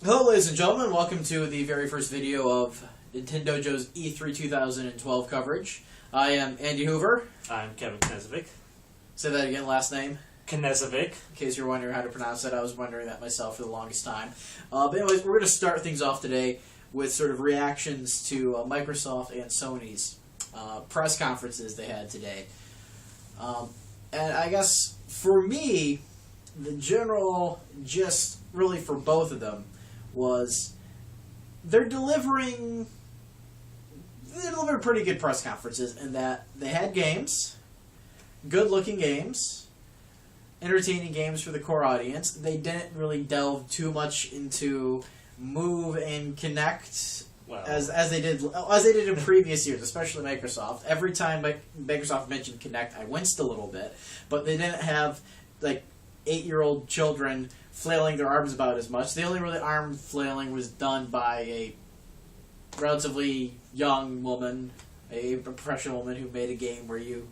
Hello ladies and gentlemen, welcome to the very first video of Nintendo Joe's E3 2012 coverage. I am Andy Hoover. I'm Kevin Knezovic. Say that again, last name? Knezovic. In case you're wondering how to pronounce it, I was wondering that myself for the longest time. But anyways, we're going to start things off today with sort of reactions to Microsoft and Sony's press conferences they had today. And I guess for me, the general gist really for both of them was they're delivering pretty good press conferences in that they had games, good-looking games, entertaining games for the core audience. They didn't really delve too much into Move and Connect as they did in previous years, especially Microsoft. Every time Microsoft mentioned Connect, I winced a little bit, but they didn't have like 8-year-old children flailing their arms about as much. The only really arm flailing was done by a relatively young woman, a professional woman who made a game where you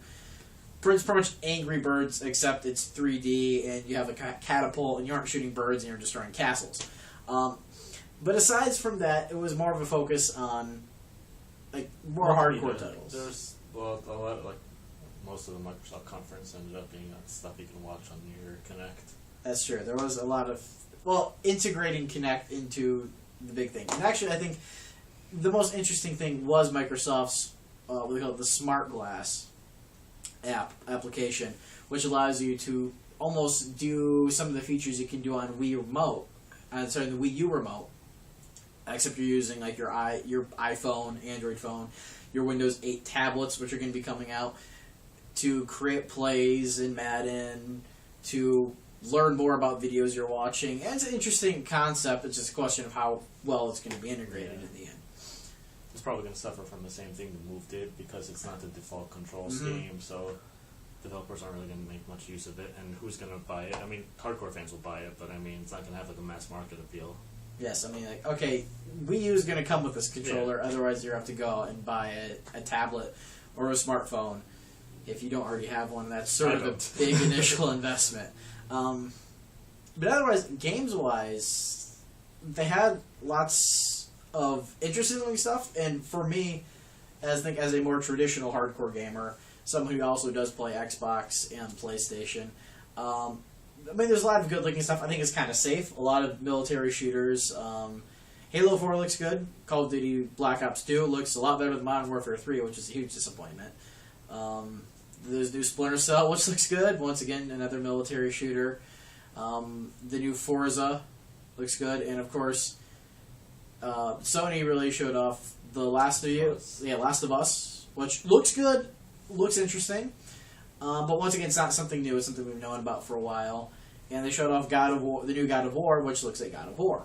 pretty much Angry Birds, except it's 3D and you have a catapult and you aren't shooting birds and you're destroying castles. But aside from that, it was more of a focus on like more hardcore titles. There's a lot like most of the Microsoft conference ended up being stuff you can watch on your Kinect. That's true. There was a lot of integrating Kinect into the big thing. And actually, I think the most interesting thing was Microsoft's what they call it, the Smart Glass application, which allows you to almost do some of the features you can do on Wii Remote, the Wii U Remote, except you're using like your iPhone, Android phone, your Windows 8 tablets, which are going to be coming out, to create plays in Madden, to learn more about videos you're watching. And it's an interesting concept. It's just a question of how well it's going to be integrated in the end. It's probably going to suffer from the same thing the Move did because it's not the default control scheme, so developers aren't really going to make much use of it. And who's going to buy it? I mean, hardcore fans will buy it, but I mean, it's not going to have like a mass market appeal. Yes, I mean, like, okay, Wii U is going to come with this controller, otherwise you have to go and buy a tablet or a smartphone. If you don't already have one, that's sort of a big initial investment. But otherwise, games-wise, they had lots of interesting stuff. And for me, as a more traditional hardcore gamer, someone who also does play Xbox and PlayStation, I mean, there's a lot of good-looking stuff. I think it's kind of safe. A lot of military shooters. Halo 4 looks good. Call of Duty Black Ops 2 looks a lot better than Modern Warfare 3, which is a huge disappointment. There's new Splinter Cell, which looks good. Once again, another military shooter. The new Forza looks good. And, of course, Sony really showed off the Last of Us, which looks good, looks interesting. But once again, it's not something new. It's something we've known about for a while. And they showed off the new God of War, which looks like God of War.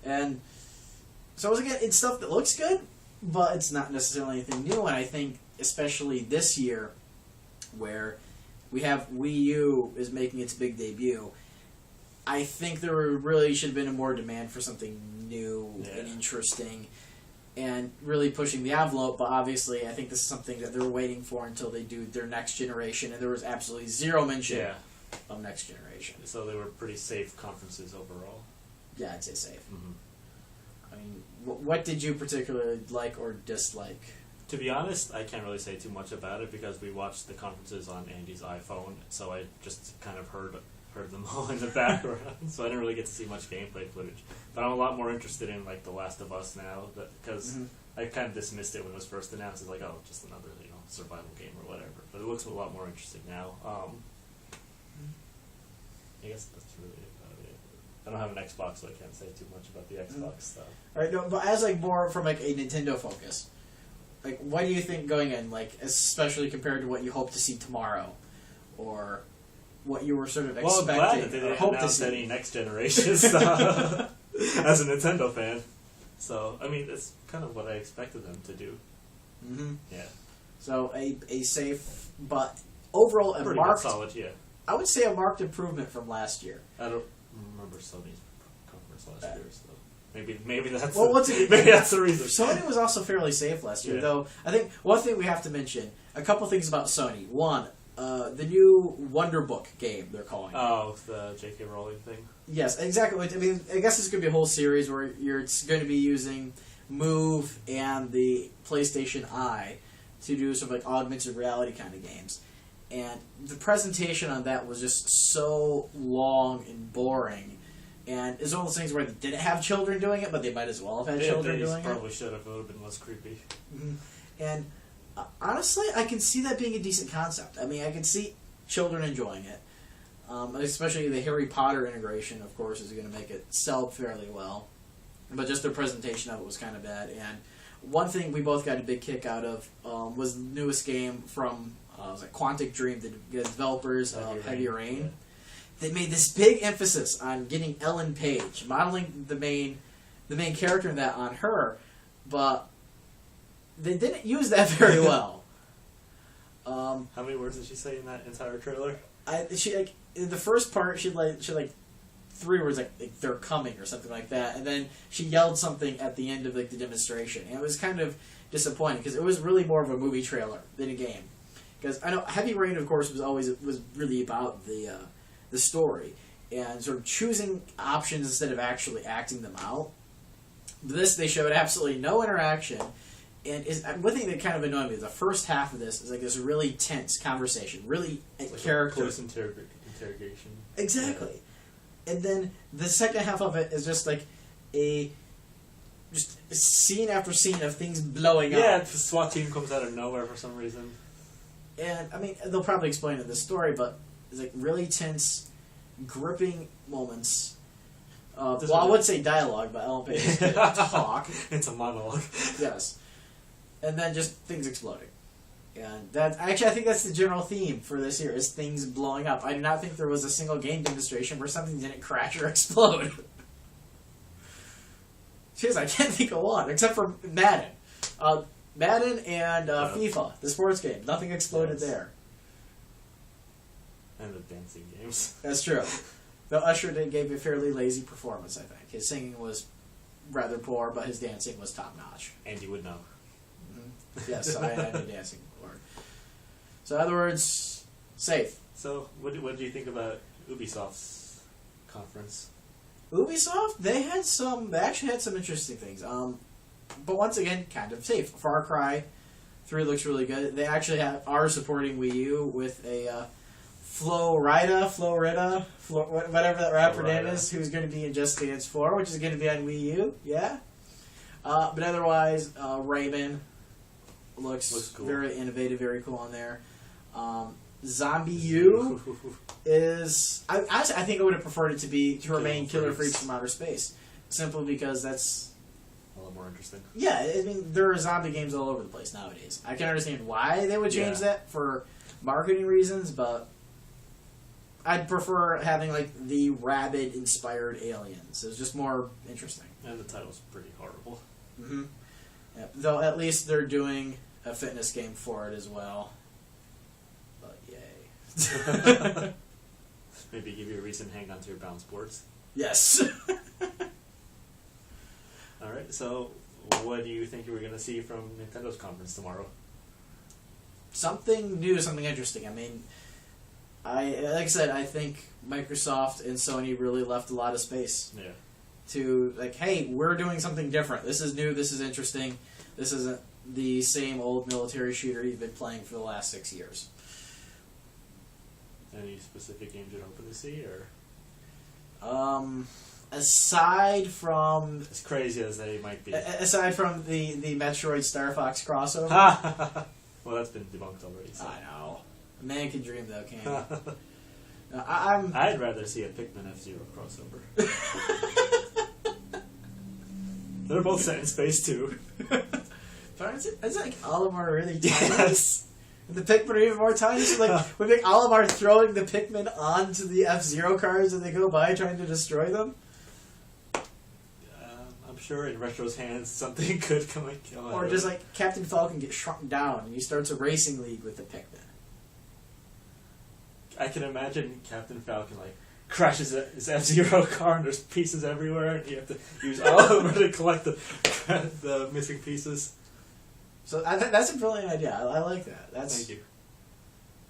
And so, once again, it's stuff that looks good, but it's not necessarily anything new. And I think, especially this year, where we have Wii U is making its big debut, I think there really should have been a more demand for something new and interesting, and really pushing the envelope. But obviously, I think this is something that they're waiting for until they do their next generation, and there was absolutely zero mention of next generation. So they were pretty safe conferences overall. Yeah, I'd say safe. I mean, what did you particularly like or dislike? To be honest, I can't really say too much about it because we watched the conferences on Andy's iPhone, so I just kind of heard them all in the background, so I didn't really get to see much gameplay footage. But I'm a lot more interested in like The Last of Us now because I kind of dismissed it when it was first announced. It's like, oh, just another survival game or whatever. But it looks a lot more interesting now. I guess that's really about it. I don't have an Xbox, so I can't say too much about the Xbox stuff. All right, no, but as like more from like a Nintendo focus. Like, what do you think going in, like, especially compared to what you hope to see tomorrow, or what you were sort of expecting? Well, I'm glad that they didn't announce any next generation stuff as a Nintendo fan. So, I mean, that's kind of what I expected them to do. Yeah. So, a safe, but overall a marked, solid, I would say a marked improvement from last year. I don't remember Sony's conference last year, so maybe that's maybe that's the reason. Sony was also fairly safe last year, though. I think one thing we have to mention, a couple things about Sony. One, the new Wonder Book game, they're calling it. Oh, the J.K. Rowling thing? Yes, exactly. I mean, I guess this could be a whole series where it's going to be using Move and the PlayStation Eye to do some like augmented reality kind of games. And the presentation on that was just so long and boring. And it's one of those things where they didn't have children doing it, but they might as well have had children doing it. They probably should have. It would have been less creepy. Mm-hmm. And honestly, I can see that being a decent concept. I mean, I can see children enjoying it. Especially the Harry Potter integration, of course, is going to make it sell fairly well. But just the presentation of it was kind of bad. And one thing we both got a big kick out of was the newest game from was like Quantic Dream, the developers of Heavy Rain. Yeah. They made this big emphasis on getting Ellen Page, modeling the main character in that on her, but they didn't use that very well. How many words did she say in that entire trailer? She like in the first part she like 3 words like they're coming or something like that, and then she yelled something at the end of like the demonstration, and it was kind of disappointing because it was really more of a movie trailer than a game. Because I know Heavy Rain, of course, was really about the story and sort of choosing options instead of actually acting them out. This they showed absolutely no interaction. And one thing that kind of annoyed me, the first half of this is like this really tense conversation, really like character close interrogation. Exactly, yeah. And then the second half of it is just like just scene after scene of things blowing up. Yeah, the SWAT team comes out of nowhere for some reason. And I mean, they'll probably explain it in the story, but it's like really tense, gripping moments. Well, I would say dialogue, but Ellen Page didn't talk. It's a monologue. Yes. And then just things exploding. And that actually, I think that's the general theme for this year, is things blowing up. I do not think there was a single game demonstration where something didn't crash or explode. Jeez, I can't think of one, except for Madden. Madden and FIFA, the sports game. Nothing exploded there. And the dancing games. That's true. Though Usher gave a fairly lazy performance, I think. His singing was rather poor, but his dancing was top-notch. And you would know. Yes, I am dancing Lord. So, in other words, safe. So, what do you think about Ubisoft's conference? Ubisoft, they actually had some interesting things. But once again, kind of safe. Far Cry 3 looks really good. They actually are supporting Wii U with a Florida, whatever that rapper name is, who's going to be in Just Dance 4, which is going to be on Wii U. Yeah. But otherwise, Rayman looks cool. Very innovative, very cool on there. Zombie U is... I think I would have preferred it to remain Killer Freaks from Outer Space. Simply because that's... a lot more interesting. Yeah, I mean, there are zombie games all over the place nowadays. I can understand why they would change that for marketing reasons, but I'd prefer having, like, the rabbit-inspired aliens. It's just more interesting. And the title's pretty horrible. Mm-hmm. Yeah, though at least they're doing a fitness game for it as well. But yay. Maybe give you a reason to hang on to your bounce boards. Yes. Alright, so what do you think we're going to see from Nintendo's conference tomorrow? Something new, something interesting. I mean, like I said, I think Microsoft and Sony really left a lot of space. Yeah. To, like, hey, we're doing something different. This is new, this is interesting. This isn't the same old military shooter you've been playing for the last 6 years. Any specific games you're hoping to see, or? Aside from... as crazy as they might be. Aside from the Metroid Star Fox crossover. Well, that's been debunked already. So. I know. A man can dream, though, can't he? I'd rather see a Pikmin F-Zero crossover. They're both set in space, too. Is like Olimar really tiny? Yes. The Pikmin are even more tiny? So, like, we make Olimar throwing the Pikmin onto the F-Zero cars and they go by trying to destroy them? I'm sure in Retro's hands something could come and kill him. Or just like Captain Falcon gets shrunk down and he starts a racing league with the Pikmin. I can imagine Captain Falcon like crashes his F-Zero car and there's pieces everywhere and you have to use all of them to collect the missing pieces. So that's a brilliant idea. I like that. Thank you.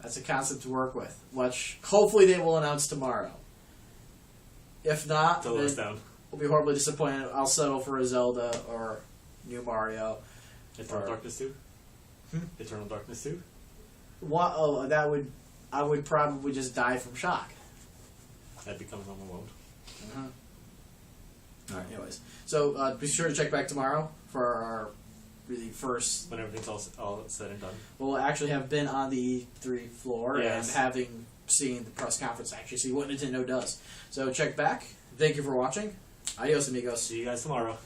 That's a concept to work with. Which hopefully they will announce tomorrow. If not, Till us down. we'll be horribly disappointed. I'll settle for a Zelda or new Mario. Eternal Darkness 2? Eternal Darkness 2? What? Oh, I would probably just die from shock. That becomes Home Alone. Alright, anyways. So be sure to check back tomorrow for our really first... When everything's all said and done. We'll actually have been on the E3 floor Yes. and having seen the press conference, actually see what Nintendo does. So check back. Thank you for watching. Adios, amigos. See you guys tomorrow.